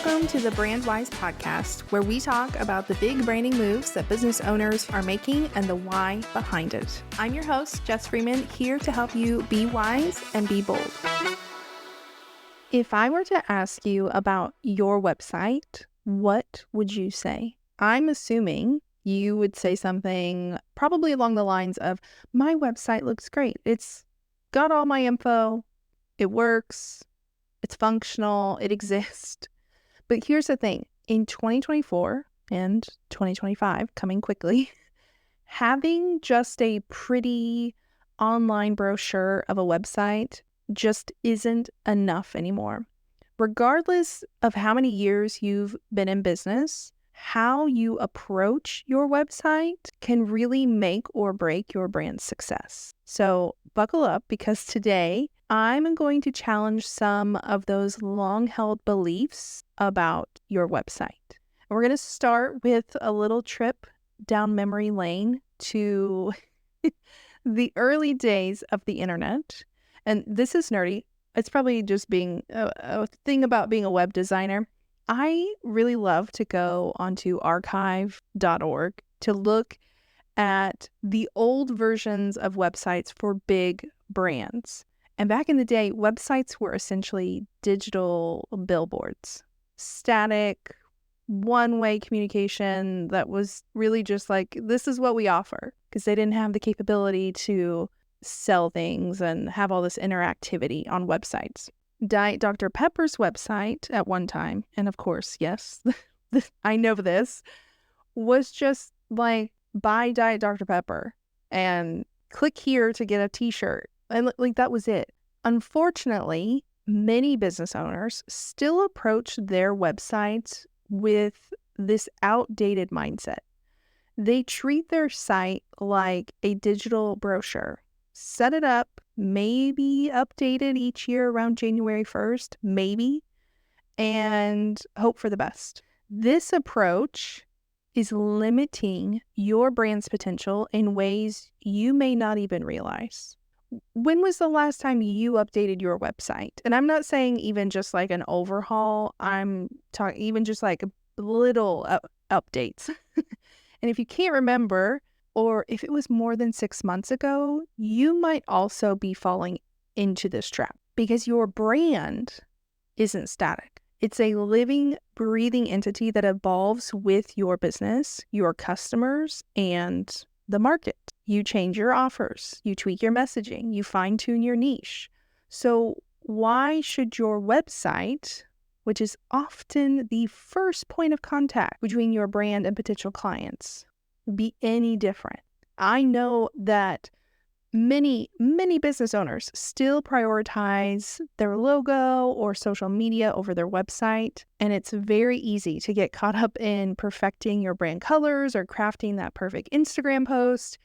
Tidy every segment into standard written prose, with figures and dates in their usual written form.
Welcome to the Brandwise podcast, where we talk about the big branding moves that business owners are making and the why behind it. I'm your host, Jess Freeman, here to help you be wise and be bold. If I were to ask you about your website, what would you say? I'm assuming you would say something probably along the lines of, my website looks great. It's got all my info. It works. It's functional. It exists. But here's the thing. In 2024 and 2025, coming quickly, having just a pretty online brochure of a website just isn't enough anymore. Regardless of how many years you've been in business, how you approach your website can really make or break your brand's success. So buckle up, because today I'm going to challenge some of those long-held beliefs about your website. We're going to start with a little trip down memory lane to the early days of the internet. And this is nerdy. It's probably just being a thing about being a web designer. I really love to go onto archive.org to look at the old versions of websites for big brands. And back in the day, websites were essentially digital billboards, static, one-way communication that was really just like, this is what we offer, because they didn't have the capability to sell things and have all this interactivity on websites. Diet Dr. Pepper's website at one time, and of course, yes, I know this, was just like, buy Diet Dr. Pepper and click here to get a t-shirt. And like that was it. Unfortunately, many business owners still approach their websites with this outdated mindset. They treat their site like a digital brochure. Set it up, maybe update it each year around January 1st, maybe, and hope for the best. This approach is limiting your brand's potential in ways you may not even realize. When was the last time you updated your website? And I'm not saying even just like an overhaul. I'm talking even just like little updates. And if you can't remember, or if it was more than 6 months ago, you might also be falling into this trap, because your brand isn't static. It's a living, breathing entity that evolves with your business, your customers, and the market. You change your offers, you tweak your messaging, you fine-tune your niche. So why should your website, which is often the first point of contact between your brand and potential clients, be any different? I know that many business owners still prioritize their logo or social media over their website, and it's very easy to get caught up in perfecting your brand colors or crafting that perfect Instagram post,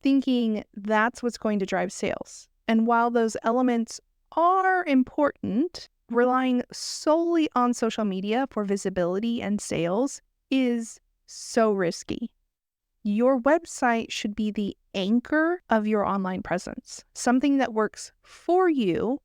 thinking that's what's going to drive sales. And while those elements are important, relying solely on social media for visibility and sales is so risky. Your website should be the anchor of your online presence, something that works for you,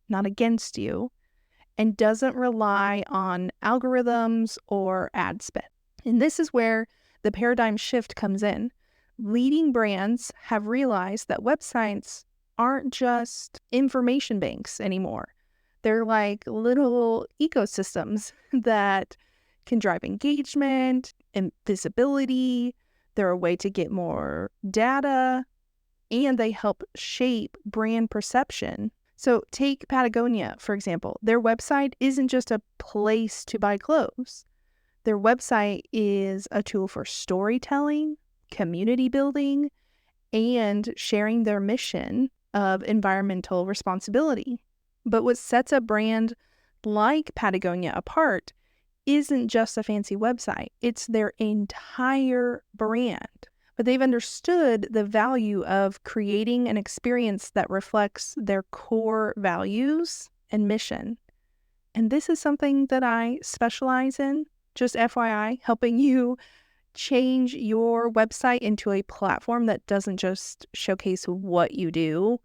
not against you, and doesn't rely on algorithms or ad spend. And this is where the paradigm shift comes in. Leading brands have realized that websites aren't just information banks anymore. They're like little ecosystems that can drive engagement and visibility. They're a way to get more data, and they help shape brand perception. So take Patagonia, for example. Their website isn't just a place to buy clothes. Their website is a tool for storytelling, community building, and sharing their mission of environmental responsibility. But what sets a brand like Patagonia apart isn't just a fancy website. It's their entire brand. But they've understood the value of creating an experience that reflects their core values and mission. And this is something that I specialize in, just FYI, helping you change your website into a platform that doesn't just showcase what you do,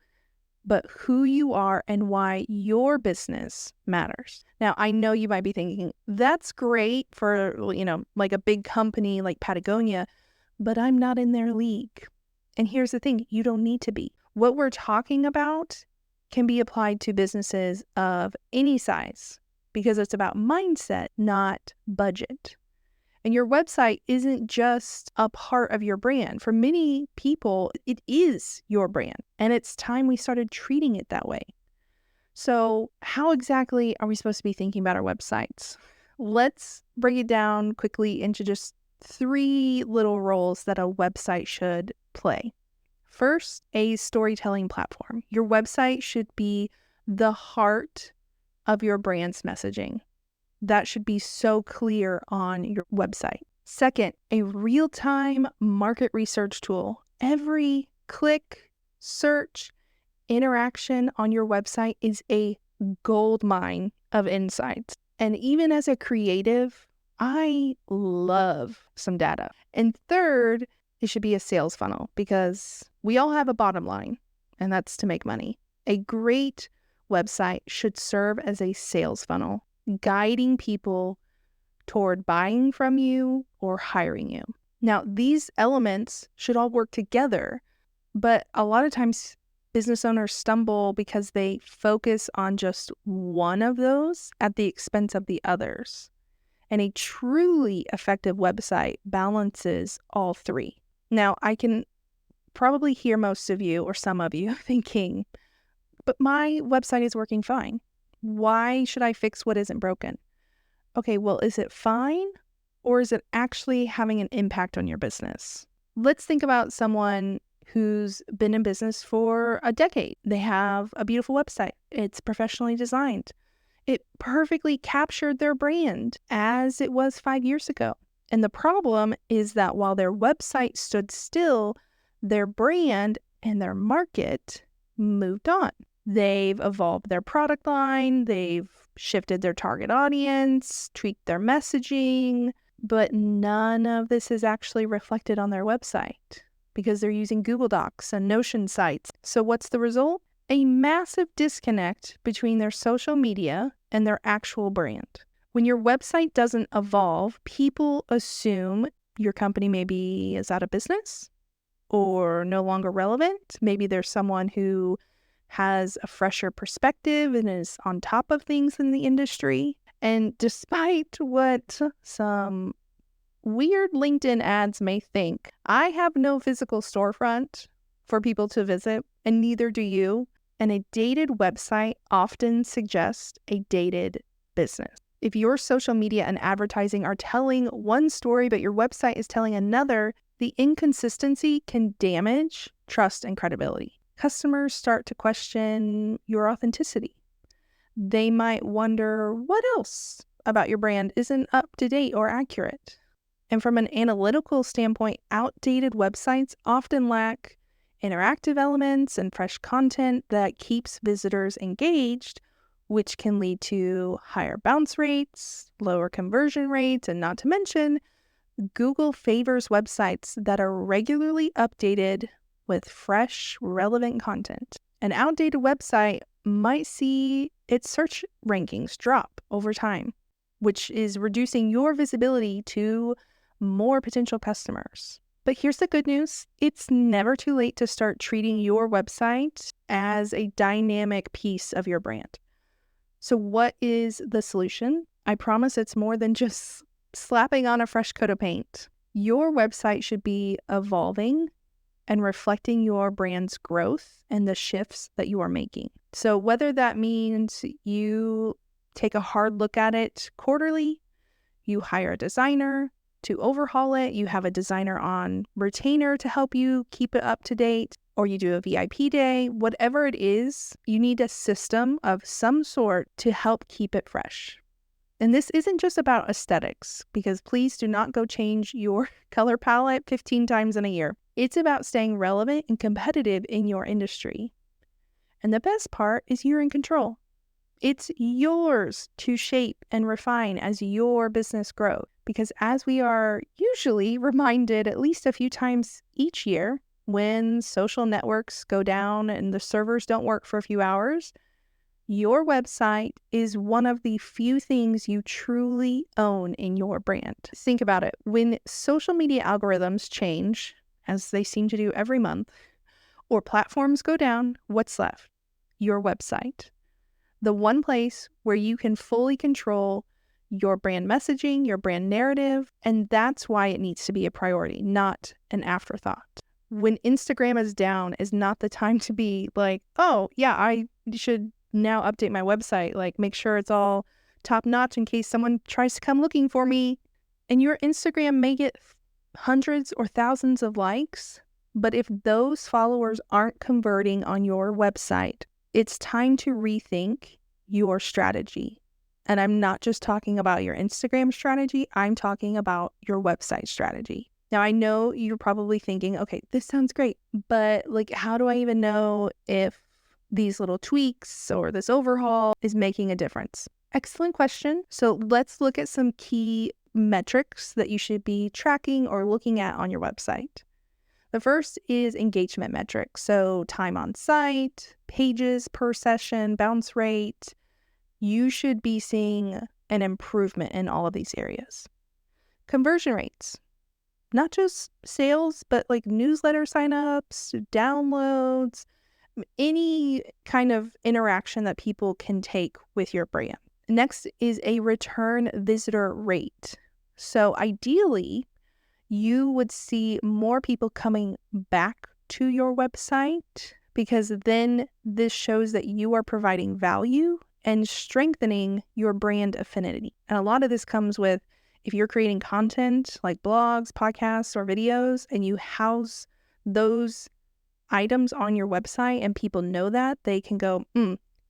but who you are and why your business matters. Now, I know you might be thinking, that's great for, like a big company like Patagonia, but I'm not in their league. And here's the thing, you don't need to be. What we're talking about can be applied to businesses of any size because it's about mindset, not budget. And your website isn't just a part of your brand. For many people, it is your brand. And it's time we started treating it that way. So how exactly are we supposed to be thinking about our websites? Let's break it down quickly into just 3 little roles that a website should play. First, a storytelling platform. Your website should be the heart of your brand's messaging. That should be so clear on your website. Second, a real-time market research tool. Every click, search, interaction on your website is a gold mine of insights. And even as a creative, I love some data. And third, it should be a sales funnel because we all have a bottom line, and that's to make money. A great website should serve as a sales funnel, guiding people toward buying from you or hiring you. Now, these elements should all work together, but a lot of times business owners stumble because they focus on just one of those at the expense of the others. And a truly effective website balances all 3. Now, I can probably hear most of you or some of you thinking, but my website is working fine. Why should I fix what isn't broken? Okay, well, is it fine or is it actually having an impact on your business? Let's think about someone who's been in business for a decade. They have a beautiful website. It's professionally designed. It perfectly captured their brand as it was 5 years ago. And the problem is that while their website stood still, their brand and their market moved on. They've evolved their product line, they've shifted their target audience, tweaked their messaging, but none of this is actually reflected on their website because they're using Google Docs and Notion sites. So what's the result? A massive disconnect between their social media and their actual brand. When your website doesn't evolve, people assume your company maybe is out of business or no longer relevant. Maybe there's someone who has a fresher perspective and is on top of things in the industry. And despite what some weird LinkedIn ads may think, I have no physical storefront for people to visit, and neither do you. And a dated website often suggests a dated business. If your social media and advertising are telling one story, but your website is telling another, the inconsistency can damage trust and credibility. Customers start to question your authenticity. They might wonder what else about your brand isn't up to date or accurate. And from an analytical standpoint, outdated websites often lack interactive elements and fresh content that keeps visitors engaged, which can lead to higher bounce rates, lower conversion rates, and not to mention, Google favors websites that are regularly updated with fresh, relevant content. An outdated website might see its search rankings drop over time, which is reducing your visibility to more potential customers. But here's the good news. It's never too late to start treating your website as a dynamic piece of your brand. So what is the solution? I promise it's more than just slapping on a fresh coat of paint. Your website should be evolving and reflecting your brand's growth and the shifts that you are making. So whether that means you take a hard look at it quarterly, you hire a designer to overhaul it, you have a designer on retainer to help you keep it up to date, or you do a VIP day, whatever it is, you need a system of some sort to help keep it fresh. And this isn't just about aesthetics, because please do not go change your color palette 15 times in a year. It's about staying relevant and competitive in your industry. And the best part is you're in control. It's yours to shape and refine as your business grows. Because as we are usually reminded at least a few times each year, when social networks go down and the servers don't work for a few hours, your website is one of the few things you truly own in your brand. Think about it. When social media algorithms change, as they seem to do every month, or platforms go down, what's left? Your website. The one place where you can fully control your brand messaging, your brand narrative, and that's why it needs to be a priority, not an afterthought. When Instagram is down is not the time to be like, oh yeah, I should now update my website, like make sure it's all top notch in case someone tries to come looking for me. And your Instagram may get hundreds or thousands of likes, but if those followers aren't converting on your website, it's time to rethink your strategy. And I'm not just talking about your Instagram strategy, I'm talking about your website strategy. Now, I know you're probably thinking, okay, this sounds great, but like, how do I even know if these little tweaks or this overhaul is making a difference? Excellent question. So let's look at some key metrics that you should be tracking or looking at on your website. The first is engagement metrics. So time on site, pages per session, bounce rate. You should be seeing an improvement in all of these areas. Conversion rates, not just sales, but like newsletter signups, downloads, any kind of interaction that people can take with your brand. Next is a return visitor rate. So ideally, you would see more people coming back to your website because then this shows that you are providing value and strengthening your brand affinity. And a lot of this comes with if you're creating content like blogs, podcasts, or videos, and you house those items on your website and people know that, they can go,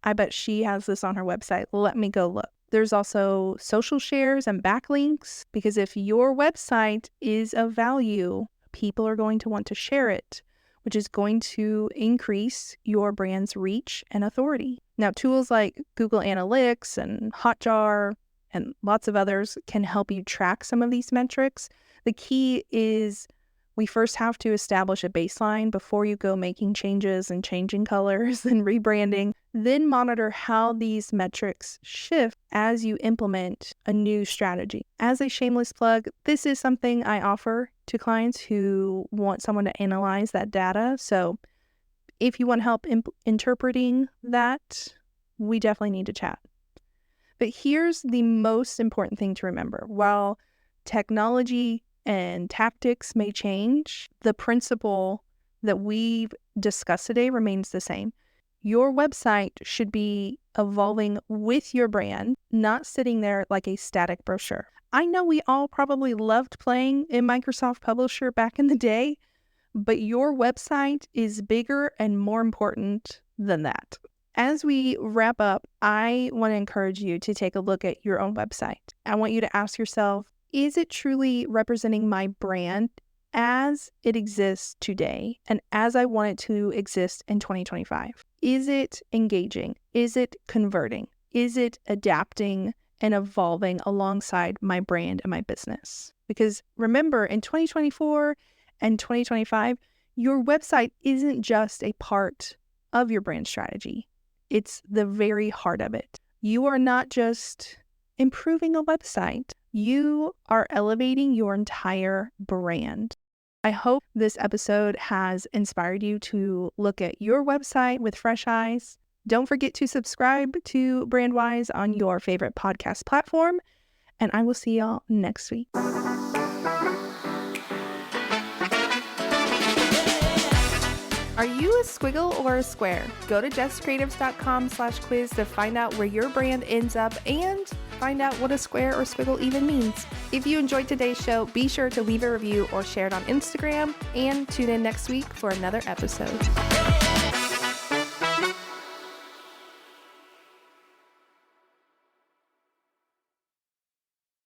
I bet she has this on her website. Let me go look. There's also social shares and backlinks, because if your website is of value, people are going to want to share it, which is going to increase your brand's reach and authority. Now, tools like Google Analytics and Hotjar and lots of others can help you track some of these metrics. The key is we first have to establish a baseline before you go making changes and changing colors and rebranding. Then monitor how these metrics shift as you implement a new strategy. As a shameless plug, this is something I offer to clients who want someone to analyze that data. So if you want help interpreting that, we definitely need to chat. But here's the most important thing to remember. While technology and tactics may change, the principle that we've discussed today remains the same. Your website should be evolving with your brand, not sitting there like a static brochure. I know we all probably loved playing in Microsoft Publisher back in the day, but your website is bigger and more important than that. As we wrap up, I want to encourage you to take a look at your own website. I want you to ask yourself, is it truly representing my brand as it exists today and as I want it to exist in 2025? Is it engaging? Is it converting? Is it adapting and evolving alongside my brand and my business? Because remember, in 2024 and 2025, your website isn't just a part of your brand strategy. It's the very heart of it. You are not just improving a website. You are elevating your entire brand. I hope this episode has inspired you to look at your website with fresh eyes. Don't forget to subscribe to Brandwise on your favorite podcast platform, and I will see y'all next week. Are you a squiggle or a square? Go to jesscreatives.com/quiz to find out where your brand ends up and find out what a square or squiggle even means. If you enjoyed today's show, be sure to leave a review or share it on Instagram, and tune in next week for another episode.